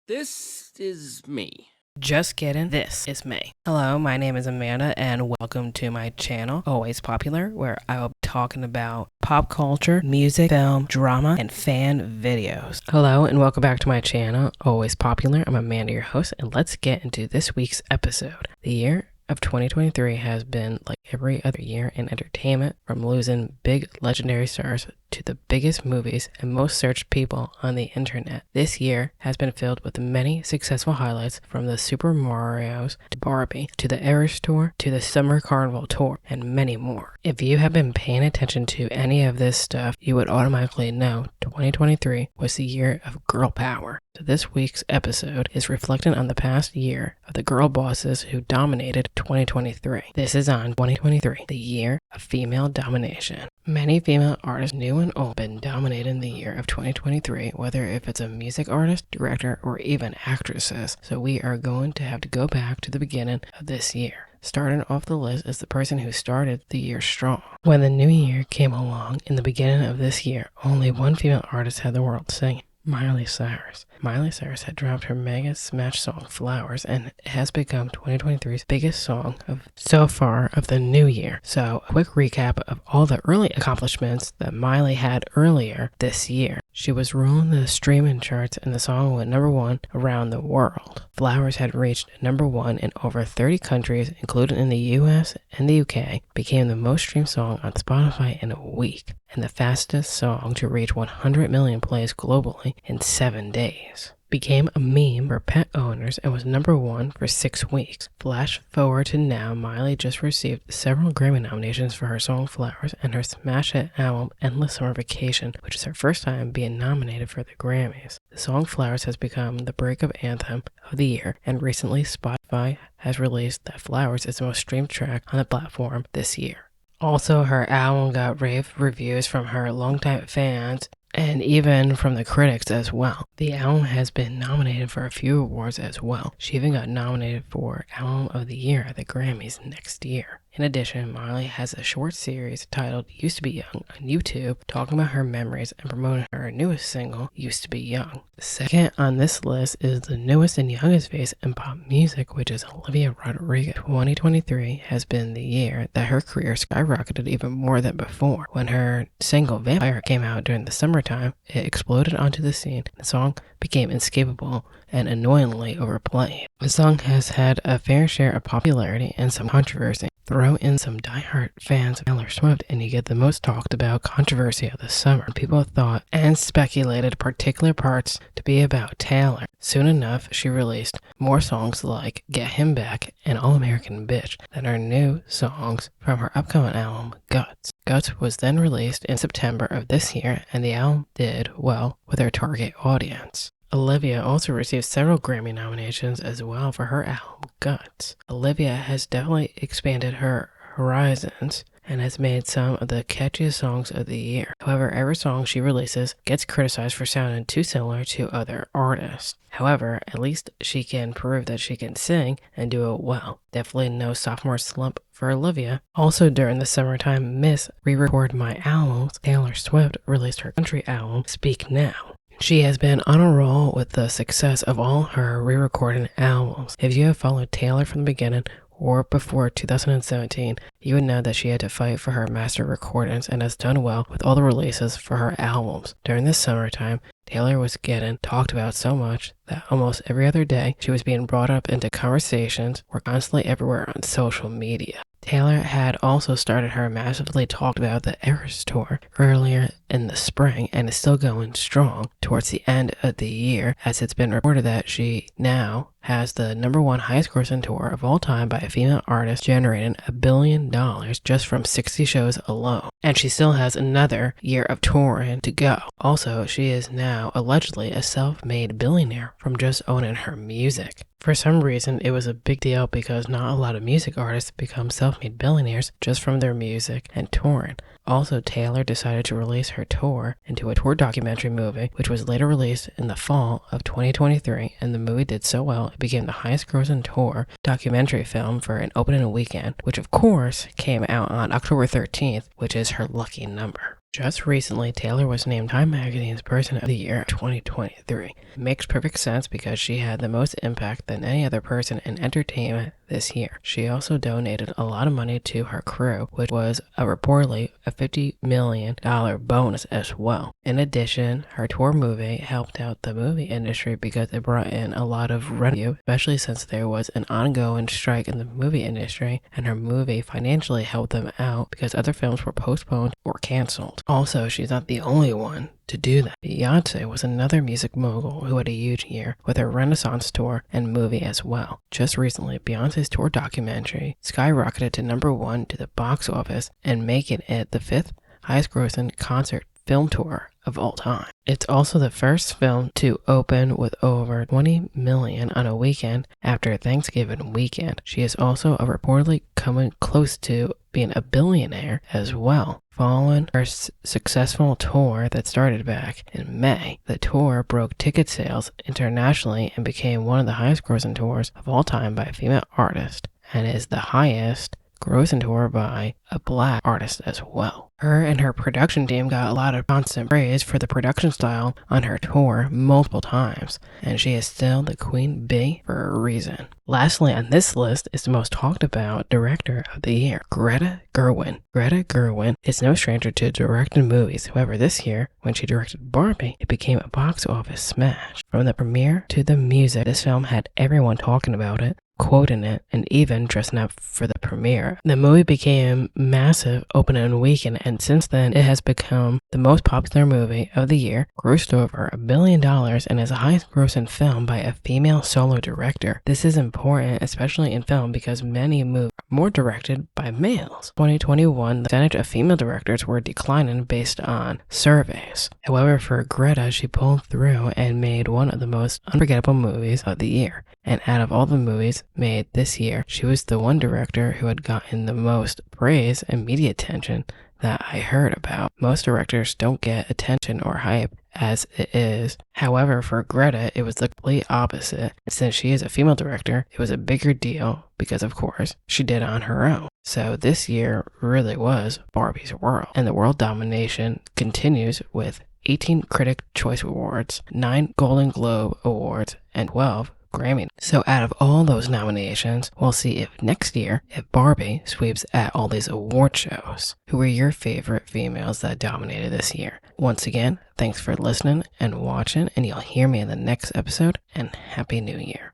This is me. Just kidding, this is me. Hello, my name is Amanda and welcome to my channel, Always Popular, where I will be talking about pop culture, music, film, drama, and fan videos. Hello and welcome back to my channel, Always Popular. I'm Amanda, your host, and let's get into this week's episode. The year of 2023 has been like every other year in entertainment, from losing big legendary stars to the biggest movies and most searched people on the internet. This year has been filled with many successful highlights, from the Super Mario's to Barbie to the Eras Tour to the Summer Carnival Tour and many more. If you have been paying attention to any of this stuff, you would automatically know 2023 was the year of girl power. So this week's episode is reflecting on the past year of the girl bosses who dominated 2023. This is on 2023, the year of female domination. Many female artists, new and old, have been dominating the year of 2023, whether if it's a music artist, director, or even actresses. So we are going to have to go back to the beginning of this year. Starting off the list is the person who started the year strong. When the new year came along in the beginning of this year, only one female artist had the world singing: Miley Cyrus. Miley Cyrus had dropped her mega smash song Flowers, and it has become 2023's biggest song so far of the new year. So a quick recap of all the early accomplishments that Miley had earlier this year. She was ruling the streaming charts, and the song went #1 around the world. Flowers had reached #1 in over 30 countries, including in the US and the UK, became the most streamed song on Spotify in a week, and the fastest song to reach 100 million plays globally in 7 days. Became a meme for pet owners and was #1 for 6 weeks. Flash forward to now, Miley just received several Grammy nominations for her song Flowers and her smash hit album Endless Summer Vacation, which is her first time being nominated for the Grammys. The song Flowers has become the breakup anthem of the year, and recently Spotify has released that Flowers is the most streamed track on the platform this year. Also, her album got rave reviews from her longtime fans and even from the critics as well. The album has been nominated for a few awards as well. She even got nominated for Album of the Year at the Grammys next year. In addition, Miley has a short series titled Used to Be Young on YouTube, talking about her memories and promoting her newest single, Used to Be Young. Second on this list is the newest and youngest face in pop music, which is Olivia Rodrigo. 2023 has been the year that her career skyrocketed even more than before. When her single Vampire came out during the summertime, it exploded onto the scene. The song became inescapable and annoyingly overplayed. The song has had a fair share of popularity and some controversy. Throw in some diehard fans of Taylor Swift and you get the most talked about controversy of the summer. People thought and speculated particular parts to be about Taylor. Soon enough, she released more songs like Get Him Back and All American Bitch than her new songs from her upcoming album, Guts. Guts was then released in September of this year, and the album did well with her target audience. Olivia also received several Grammy nominations as well for her album, Guts. Olivia has definitely expanded her horizons and has made some of the catchiest songs of the year. However, every song she releases gets criticized for sounding too similar to other artists. However, at least she can prove that she can sing and do it well. Definitely no sophomore slump for Olivia. Also during the summertime, Miss re-record my albums, Taylor Swift released her country album, Speak Now. She has been on a roll with the success of all her re-recording albums. If you have followed Taylor from the beginning or before 2017, you would know that she had to fight for her master recordings and has done well with all the releases for her albums. During this summertime, Taylor was getting talked about so much that almost every other day she was being brought up into conversations or constantly everywhere on social media. Taylor had also started her massively talked about the Eras Tour earlier in the spring and is still going strong towards the end of the year, as it's been reported that she now has the #1 highest grossing tour of all time by a female artist, generating $1 billion just from 60 shows alone. And she still has another year of touring to go. Also, she is now allegedly a self-made billionaire from just owning her music. For some reason, it was a big deal because not a lot of music artists become self-made billionaires just from their music and touring. Also, Taylor decided to release her tour into a tour documentary movie, which was later released in the fall of 2023, and the movie did so well it became the highest grossing tour documentary film for an opening weekend, which of course came out on October 13th, which is her lucky number. Just recently, Taylor was named Time Magazine's Person of the Year 2023. It makes perfect sense because she had the most impact than any other person in entertainment this year. She also donated a lot of money to her crew, which was reportedly a $50 million bonus as well. In addition, her tour movie helped out the movie industry because it brought in a lot of revenue, especially since there was an ongoing strike in the movie industry, and her movie financially helped them out because other films were postponed or canceled. Also, she's not the only one to do that. Beyonce was another music mogul who had a huge year with her Renaissance tour and movie as well. Just recently, Beyonce's tour documentary skyrocketed to #1 to the box office and making it the 5th highest grossing concert film tour of all time. It's also the first film to open with over 20 million on a weekend after Thanksgiving weekend. She is also reportedly coming close to being a billionaire as well. Following her successful tour that started back in May, the tour broke ticket sales internationally and became one of the highest grossing tours of all time by a female artist, and is the highest grossing tour by a black artist as well. Her and her production team got a lot of constant praise for the production style on her tour multiple times, and she is still the queen bee for a reason. Lastly on this list is the most talked about director of the year, Greta Gerwig. Greta Gerwig is no stranger to directing movies. However, this year, when she directed Barbie, it became a box office smash. From the premiere to the music, this film had everyone talking about it, quoting it, and even dressing up for the premiere. The movie became massive opening weekend, and since then it has become the most popular movie of the year, grossed over $1 billion, and is the highest grossing film by a female solo director. This is important, especially in film, because many movies are more directed by males. 2021, the percentage of female directors were declining based on surveys. However, for Greta, she pulled through and made one of the most unforgettable movies of the year. And out of all the movies made this year, she was the one director who had gotten the most praise and media attention that I heard about. Most directors don't get attention or hype as it is. However, for Greta, it was the complete opposite. Since she is a female director, it was a bigger deal because, of course, she did it on her own. So this year really was Barbie's world. And the world domination continues with 18 Critic Choice Awards, 9 Golden Globe Awards, and 12 Grammy. So out of all those nominations, we'll see if next year, if Barbie sweeps at all these award shows. Who are your favorite females that dominated this year? Once again, thanks for listening and watching, and you'll hear me in the next episode, and Happy New Year.